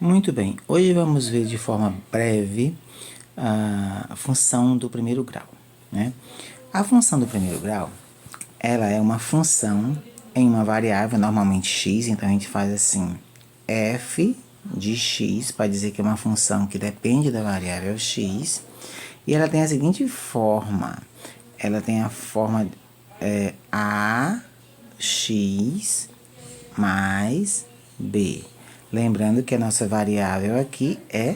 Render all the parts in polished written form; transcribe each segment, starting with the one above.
Muito bem, hoje vamos ver de forma breve a função do primeiro grau, né? A função do primeiro grau, ela é uma função em uma variável, normalmente x, então a gente faz assim, f de x, para dizer que é uma função que depende da variável x, e ela tem a seguinte forma, ela tem a forma ax mais b. Lembrando que a nossa variável aqui é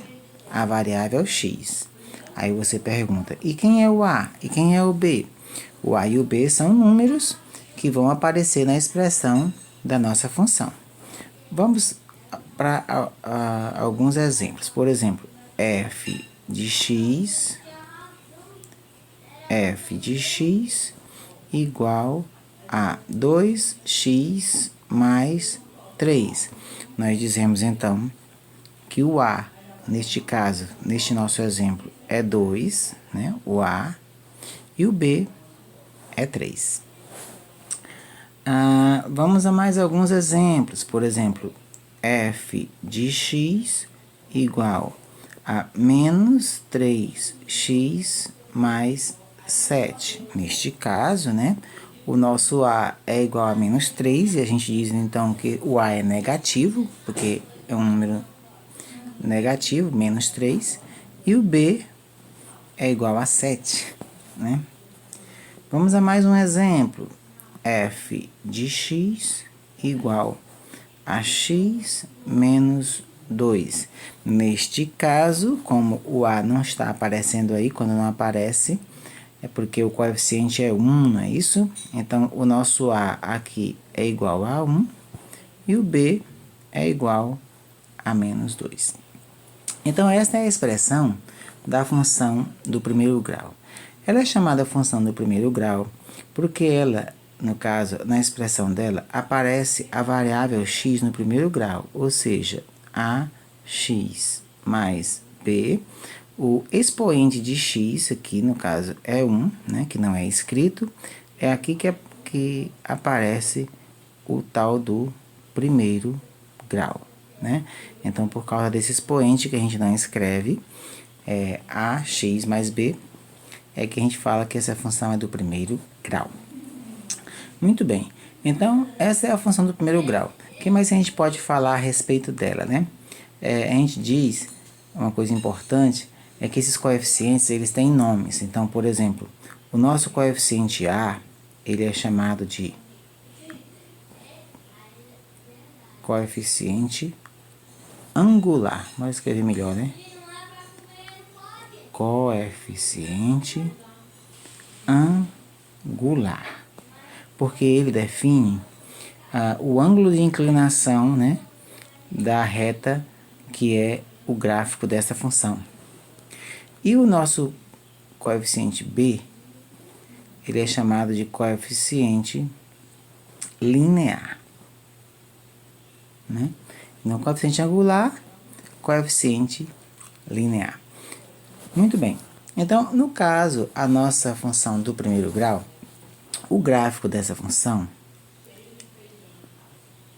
a variável x. Aí você pergunta, e quem é o a? E quem é o b? O a e o b são números que vão aparecer na expressão da nossa função. Vamos para alguns exemplos. Por exemplo, f de x igual a 2x mais 3. Nós dizemos então que o a, neste caso, neste nosso exemplo, é 2, né? O a, e o b é 3. Vamos a mais alguns exemplos. Por exemplo, f de x igual a menos 3x mais 7. Neste caso, né, o nosso a é igual a menos 3, e a gente diz então que o a é negativo, porque é um número negativo, menos 3, e o b é igual a 7, né? Vamos a mais um exemplo. F de x igual a x menos 2. Neste caso, como o a não está aparecendo aí, quando não aparece, é porque o coeficiente é 1, não é isso? Então, o nosso a aqui é igual a 1 e o b é igual a menos 2. Então, esta é a expressão da função do primeiro grau. Ela é chamada função do primeiro grau porque ela, no caso, na expressão dela, aparece a variável x no primeiro grau, ou seja, ax mais b. O expoente de x, aqui no caso é 1, né, que não é escrito, é aqui que aparece o tal do primeiro grau, né? Então, por causa desse expoente que a gente não escreve, ax mais b, é que a gente fala que essa função é do primeiro grau. Muito bem, então essa é a função do primeiro grau. O que mais a gente pode falar a respeito dela, né? A gente diz, uma coisa importante, é que esses coeficientes, eles têm nomes. Então, por exemplo, o nosso coeficiente a, ele é chamado de coeficiente angular. Vamos escrever melhor, né? Coeficiente angular. Porque ele define o ângulo de inclinação, né, da reta que é o gráfico dessa função. E o nosso coeficiente b, ele é chamado de coeficiente linear, né? Então, coeficiente angular, coeficiente linear. Muito bem. Então, no caso, a nossa função do primeiro grau, o gráfico dessa função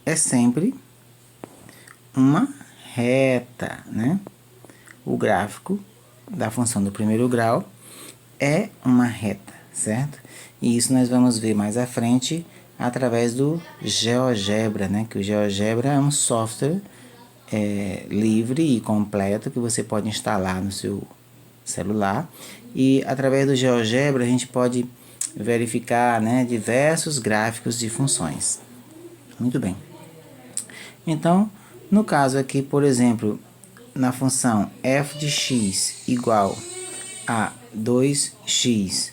é sempre uma reta, né? O gráfico da função do primeiro grau é uma reta, certo? E isso nós vamos ver mais à frente através do GeoGebra, né? Que o GeoGebra é um software livre e completo que você pode instalar no seu celular. E através do GeoGebra a gente pode verificar, né, diversos gráficos de funções. Muito bem. Então, no caso aqui, por exemplo, na função f de x igual a 2x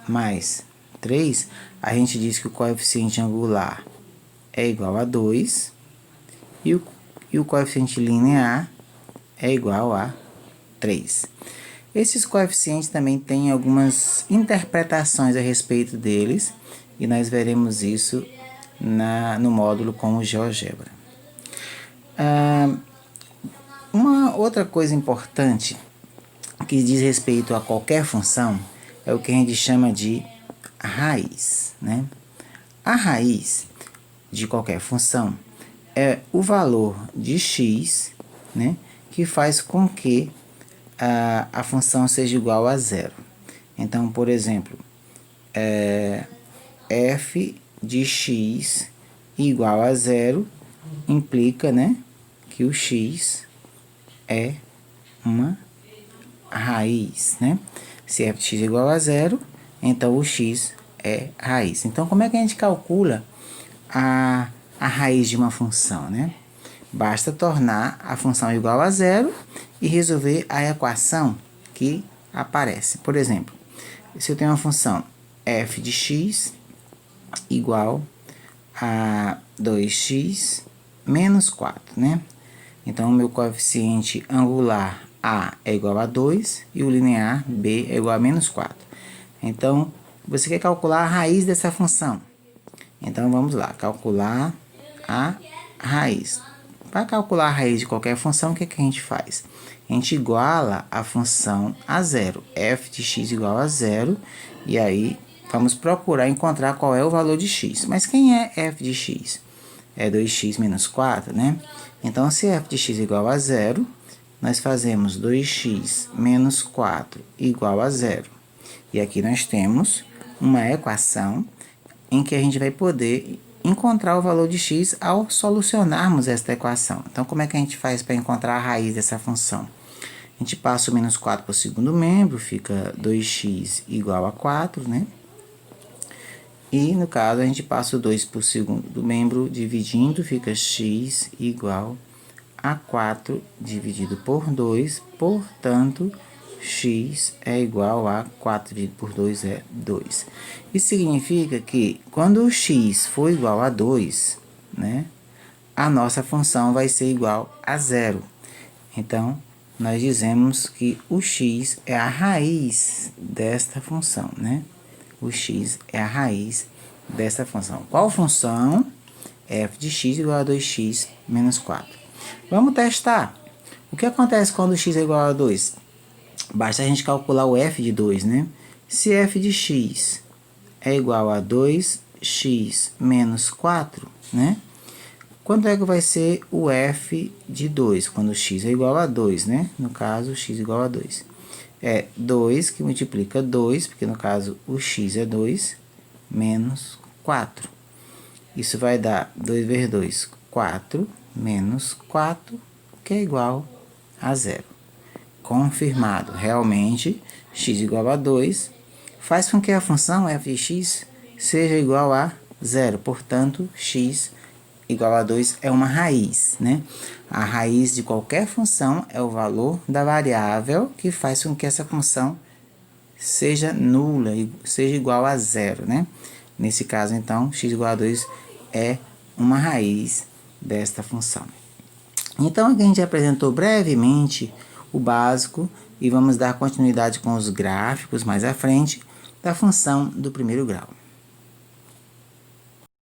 mais 3, a gente diz que o coeficiente angular é igual a 2 e o coeficiente linear é igual a 3. Esses coeficientes também têm algumas interpretações a respeito deles, e nós veremos isso no módulo com o GeoGebra. Uma outra coisa importante que diz respeito a qualquer função é o que a gente chama de raiz, né? A raiz de qualquer função é o valor de x né? Que faz com que a função seja igual a zero. Então, por exemplo, f de x igual a zero implica, né, que o x é uma raiz, né? Se f de x é igual a zero, então o x é raiz. Então, como é que a gente calcula a raiz de uma função, né? Basta tornar a função igual a zero e resolver a equação que aparece. Por exemplo, se eu tenho uma função f de x igual a 2x menos 4, né? Então, o meu coeficiente angular A é igual a 2 e o linear B é igual a menos 4. Então, você quer calcular a raiz dessa função. Então, vamos lá, calcular a raiz. Para calcular a raiz de qualquer função, o que a gente faz? A gente iguala a função a zero, f de x igual a zero, e aí vamos procurar encontrar qual é o valor de x. Mas quem é f de x? É 2x menos 4, né? Então, se f de x igual a zero, nós fazemos 2x menos 4 igual a zero. E aqui nós temos uma equação em que a gente vai poder encontrar o valor de x ao solucionarmos esta equação. Então, como é que a gente faz para encontrar a raiz dessa função? A gente passa o menos 4 para o segundo membro, fica 2x igual a 4, né? E, no caso, a gente passa o 2 para o segundo membro, dividindo, fica x igual a 4 dividido por 2, portanto, x é igual a 4 dividido por 2 é 2. Isso significa que, quando o x for igual a 2, né, a nossa função vai ser igual a zero. Então, nós dizemos que o x é a raiz desta função, né? O x é a raiz dessa função. Qual função? F de x igual a 2x menos 4. Vamos testar. O que acontece quando x é igual a 2? Basta a gente calcular o f de 2, né? Se f de x é igual a 2x menos 4, né? Quanto é que vai ser o f de 2? Quando x é igual a 2, né? No caso, x é igual a 2. É 2 que multiplica 2, porque no caso o x é 2, menos 4. Isso vai dar 2 vezes 2, 4, menos 4, que é igual a zero. Confirmado, realmente, x igual a 2, faz com que a função f de x seja igual a zero. Portanto, x igual a 2 é uma raiz, né? A raiz de qualquer função é o valor da variável que faz com que essa função seja nula, seja igual a zero, né? Nesse caso, então, x igual a 2 é uma raiz desta função. Então, aqui a gente apresentou brevemente o básico e vamos dar continuidade com os gráficos mais à frente da função do primeiro grau.